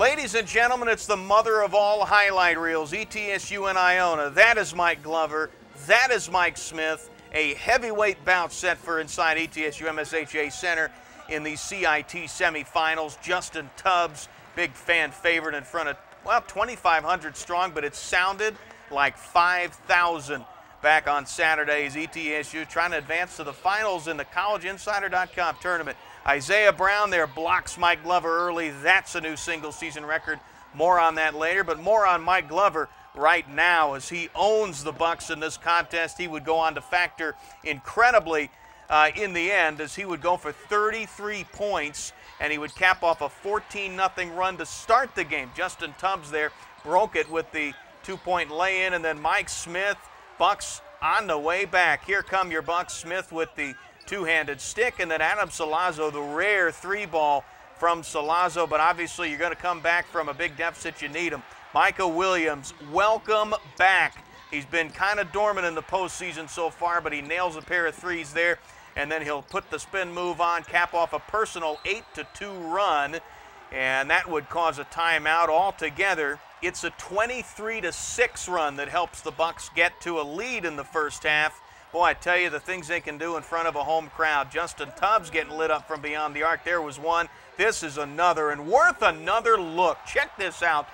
Ladies and gentlemen, it's the mother of all highlight reels, ETSU and Iona. That is Mike Glover. That is Mike Smith. A heavyweight bout set for inside ETSU-MSHA Center in the CIT semifinals. Justin Tubbs, big fan favorite in front of, well, 2,500 strong, but it sounded like 5,000 back on Saturday as ETSU trying to advance to the finals in the collegeinsider.com tournament. Isaiah Brown there blocks Mike Glover early. That's a new single season record. More on that later, but more on Mike Glover right now as he owns the Bucks in this contest. He would go on to factor incredibly in the end as he would go for 33 points and he would cap off a 14-0 run to start the game. Justin Tubbs there broke it with the 2-point lay-in, and then Mike Smith, Bucks on the way back. Here come your Bucks. Smith with the two-handed stick, and then Adam Salazzo, the rare three-ball from Salazzo, but obviously you're going to come back from a big deficit. You need him. Micah Williams, welcome back. He's been kind of dormant in the postseason so far, but he nails a pair of threes there, and then he'll put the spin move on, cap off a personal 8-2 run, and that would cause a timeout altogether. It's a 23-6 run that helps the Bucks get to a lead in the first half. Boy, I tell you, the things they can do in front of a home crowd. Justin Tubbs getting lit up from beyond the arc. There was one. This is another, and worth another look. Check this out.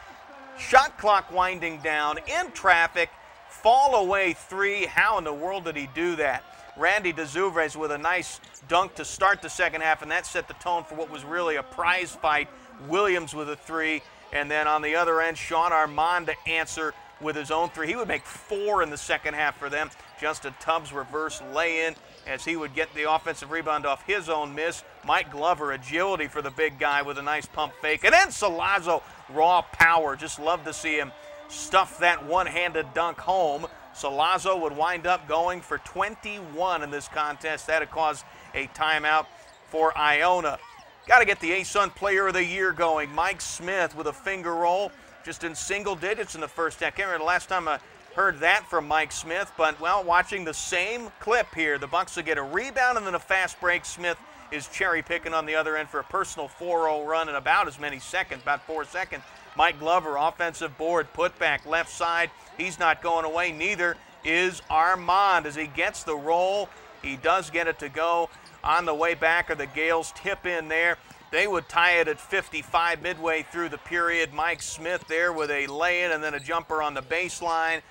Shot clock winding down, in traffic, fall away three. How in the world did he do that? Randy DeZuvres with a nice dunk to start the second half, and that set the tone for what was really a prize fight. Williams with a three, and then on the other end, Sean Armand to answer with his own three. He would make 4 in the second half for them. Justin Tubbs reverse lay-in as he would get the offensive rebound off his own miss. Mike Glover, agility for the big guy with a nice pump fake. And then Salazzo, raw power. Just love to see him stuff that one-handed dunk home. Salazzo would wind up going for 21 in this contest. That would cause a timeout for Iona. Got to get the ASUN Player of the Year going. Mike Smith with a finger roll, just in single digits in the first half. Can't remember the last time I heard that from Mike Smith, but, well, watching the same clip here, the Bucks will get a rebound and then a fast break. Smith is cherry picking on the other end for a personal 4-0 run in about as many seconds, about 4 seconds. Mike Glover, offensive board, put back left side. He's not going away. Neither is Armand as he gets the roll. He does get it to go on the way back, or the Gales tip in there. They would tie it at 55 midway through the period. Mike Smith there with a lay-in and then a jumper on the baseline.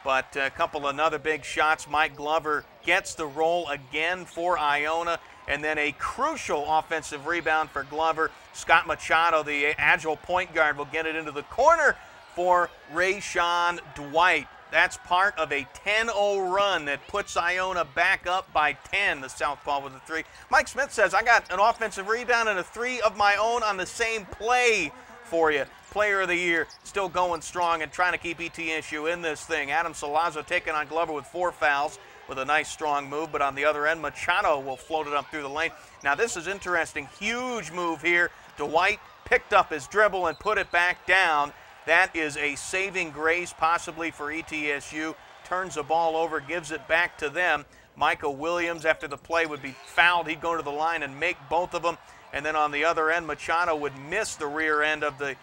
But a couple of other big shots. Mike Glover gets the roll again for Iona. And then a crucial offensive rebound for Glover. Scott Machado, the agile point guard, will get it into the corner for Rayshawn Dwight. That's part of a 10-0 run that puts Iona back up by 10, the southpaw with a three. Mike Smith says, I got an offensive rebound and a three of my own on the same play for you. Player of the Year still going strong and trying to keep ETSU in this thing. Adam Salazzo taking on Glover with 4 fouls with a nice strong move, but on the other end, Machado will float it up through the lane. Now this is interesting. Huge move here. Dwight picked up his dribble and put it back down. That is a saving grace possibly for ETSU. Turns the ball over, gives it back to them. Michael Williams, after the play, would be fouled. He'd go to the line and make both of them. And then on the other end, Machado would miss the rear end of the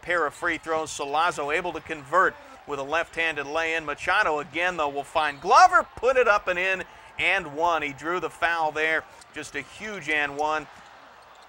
pair of free throws. Salazzo able to convert with a left-handed lay-in. Machado again, though, will find Glover, put it up and in, and one. He drew the foul there. Just a huge and one.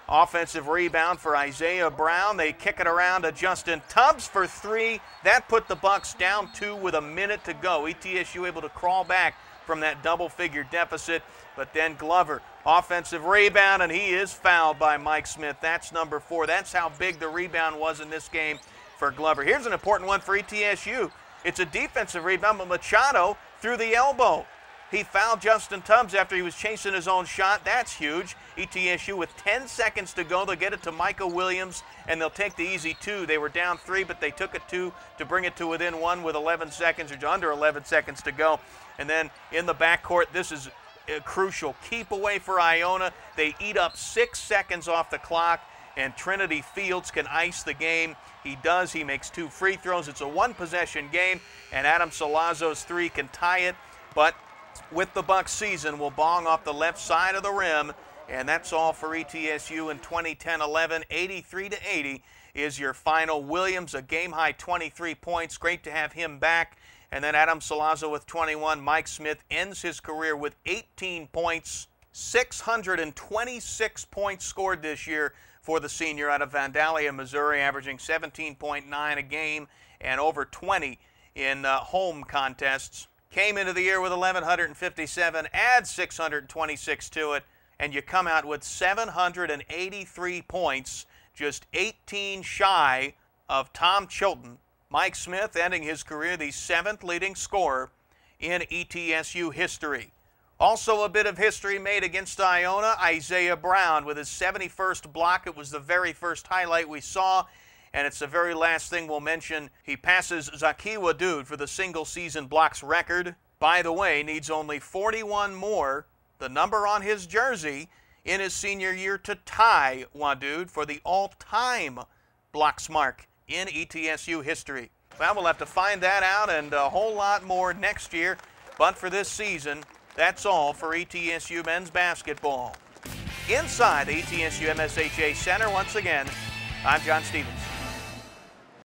Offensive rebound for Isaiah Brown. They kick it around to Justin Tubbs for 3. That put the Bucks down 2 with a minute to go. ETSU able to crawl back from that double-figure deficit. But then Glover, offensive rebound, and he is fouled by Mike Smith. That's number 4. That's how big the rebound was in this game for Glover. Here's an important one for ETSU. It's a defensive rebound, but Machado through the elbow. He fouled Justin Tubbs after he was chasing his own shot. That's huge. ETSU with 10 seconds to go. They'll get it to Michael Williams, and they'll take the easy 2. They were down 3, but they took a 2 to bring it to within 1 with 11 seconds, or under 11 seconds to go. And then in the backcourt, this is crucial. Keep away for Iona. They eat up 6 seconds off the clock, and Trinity Fields can ice the game. He does. He makes 2 free throws. It's a 1-possession game, and Adam Salazzo's 3 can tie it. But with the Bucks season, will bong off the left side of the rim, And that's all for ETSU in 2010-11. 83-80 is your final. Williams, a game-high 23 points. Great to have him back. And then Adam Salazzo with 21. Mike Smith ends his career with 18 points. 626 points scored this year for the senior out of Vandalia, Missouri, averaging 17.9 a game and over 20 in home contests. Came into the year with 1,157, add 626 to it, and you come out with 783 points, just 18 shy of Tom Chilton. Mike Smith ending his career the 7th leading scorer in ETSU history. Also a bit of history made against Iona, Isaiah Brown with his 71st block. It was the very first highlight we saw, and it's the very last thing we'll mention. He passes Zakiwa Dude for the single-season blocks record. By the way, needs only 41 more, the number on his jersey, in his senior year to tie Wadood for the all-time blocks mark in ETSU history. Well, we'll have to find that out and a whole lot more next year. But for this season, that's all for ETSU men's basketball. Inside the ETSU-MSHA Center, once again, I'm John Stevens.